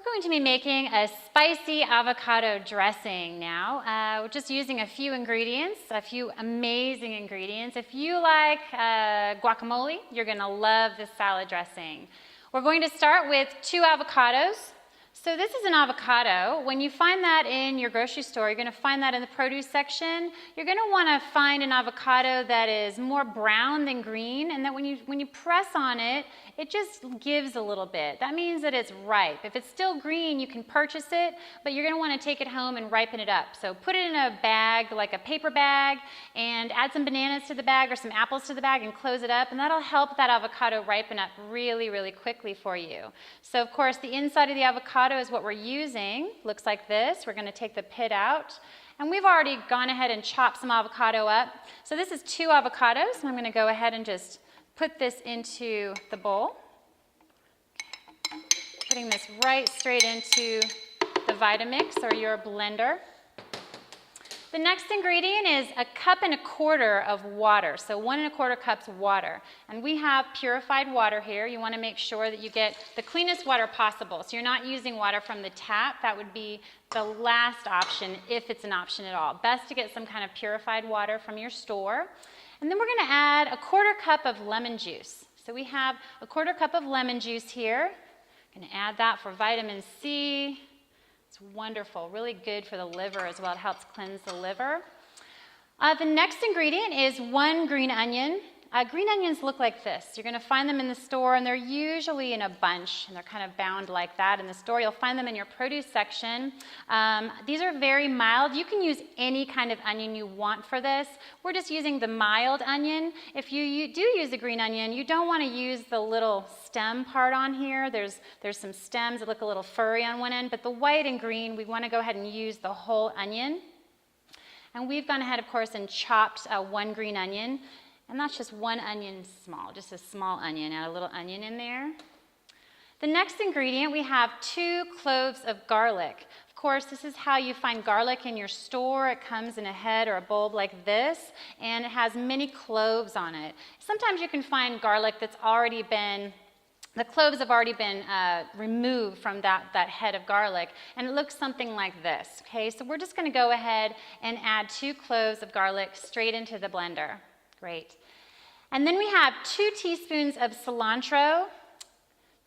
going to be making a spicy avocado dressing now. We're just using a few ingredients, a few amazing ingredients. If you like guacamole, you're going to love this salad dressing. We're going to start with 2 avocados. So this is an avocado. When you find that in your grocery store, you're going to find that in the produce section. You're going to want to find an avocado that is more brown than green, and that when you press on it, it just gives a little bit. That means that it's ripe. If it's still green, you can purchase it, but you're going to want to take it home and ripen it up. So put it in a bag, like a paper bag, and add some bananas to the bag or some apples to the bag and close it up, and that'll help that avocado ripen up really, really quickly for you. So of course, the inside of the avocado is what we're using. Looks like this. We're going to take the pit out. And we've already gone ahead and chopped some avocado up. So this is 2 avocados, and I'm going to go ahead and just put this into the bowl. Putting this right straight into the Vitamix or your blender. The next ingredient is 1.25 cups of water, so 1 1/4 cups water. And we have purified water here. You want to make sure that you get the cleanest water possible. So you're not using water from the tap. That would be the last option, if it's an option at all. Best to get some kind of purified water from your store. And then we're going to add 1/4 cup of lemon juice. So we have 1/4 cup of lemon juice here. I'm going to add that for vitamin C. It's wonderful, really good for the liver as well. It helps cleanse the liver. The next ingredient is 1 green onion. Green onions look like this. You're going to find them in the store, and they're usually in a bunch, and they're kind of bound like that in the store. You'll find them in your produce section. These are very mild. You can use any kind of onion you want for this. We're just using the mild onion. If you do use the green onion, you don't want to use the little stem part on here. There's some stems that look a little furry on one end, but the white and green, we want to go ahead and use the whole onion. And we've gone ahead, of course, and chopped 1 green onion. And that's just 1 onion small, just a small onion. Add a little onion in there. The next ingredient, we have 2 cloves of garlic. Of course, this is how you find garlic in your store. It comes in a head or a bulb like this, and it has many cloves on it. Sometimes you can find garlic that's already been, the cloves have already been removed from that head of garlic, and it looks something like this. Okay, so we're just going to go ahead and add 2 cloves of garlic straight into the blender. Great. And then we have 2 teaspoons of cilantro.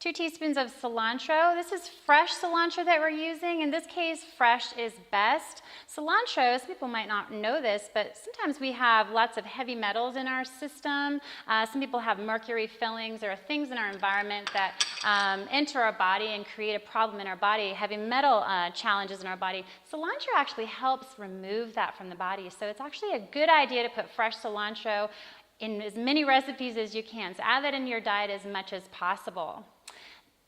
2 teaspoons of cilantro. This is fresh cilantro that we're using. In this case, fresh is best. Cilantro, some people might not know this, but sometimes we have lots of heavy metals in our system. Some people have mercury fillings. There are things in our environment that enter our body and create a problem in our body, heavy metal challenges in our body. Cilantro actually helps remove that from the body. So it's actually a good idea to put fresh cilantro in as many recipes as you can. So add that into your diet as much as possible.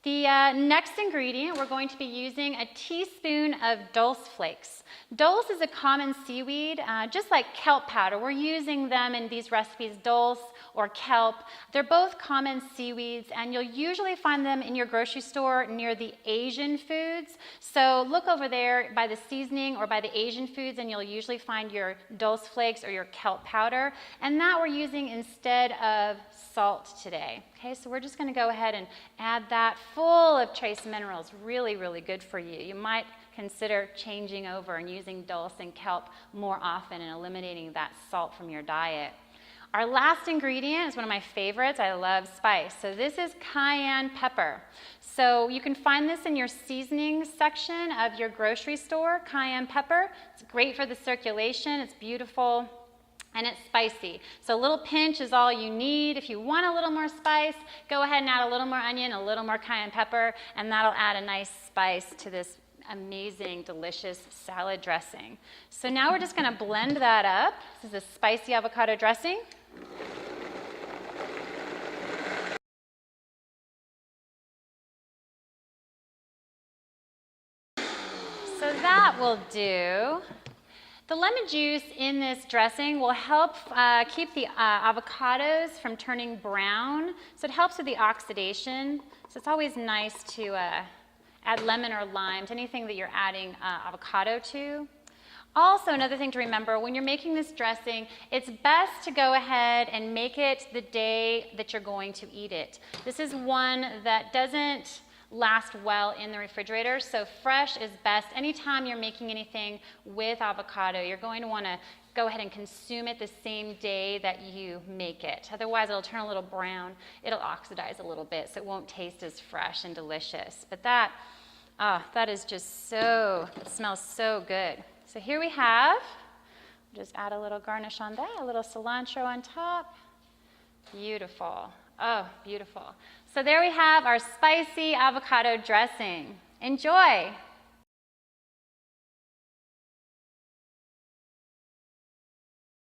The next ingredient, we're going to be using 1 teaspoon of dulse flakes. Dulse is a common seaweed, just like kelp powder. We're using them in these recipes, dulse or kelp. They're both common seaweeds, and you'll usually find them in your grocery store near the Asian foods. So look over there by the seasoning or by the Asian foods, and you'll usually find your dulse flakes or your kelp powder. And that we're using instead of salt today. Okay, so we're just going to go ahead and add that, full of trace minerals, really, really good for you. You might consider changing over and using dulse and kelp more often and eliminating that salt from your diet. Our last ingredient is one of my favorites. I love spice. So this is cayenne pepper. So you can find this in your seasoning section of your grocery store, cayenne pepper. It's great for the circulation. It's beautiful. And it's spicy. So a little pinch is all you need. If you want a little more spice, go ahead and add a little more onion, a little more cayenne pepper, and that'll add a nice spice to this amazing, delicious salad dressing. So now we're just going to blend that up. This is a spicy avocado dressing. So that will do. The lemon juice in this dressing will help keep the avocados from turning brown. So it helps with the oxidation. So it's always nice to add lemon or lime to anything that you're adding avocado to. Also, another thing to remember, when you're making this dressing, it's best to go ahead and make it the day that you're going to eat it. This is one that doesn't last well in the refrigerator. So fresh is best. Anytime you're making anything with avocado, you're going to want to go ahead and consume it the same day that you make it. Otherwise, it'll turn a little brown. It'll oxidize a little bit, so it won't taste as fresh and delicious. But that is just so, it smells so good. So here we have, just add a little garnish on that, a little cilantro on top. Beautiful. Oh, beautiful. So there we have our spicy avocado dressing. Enjoy.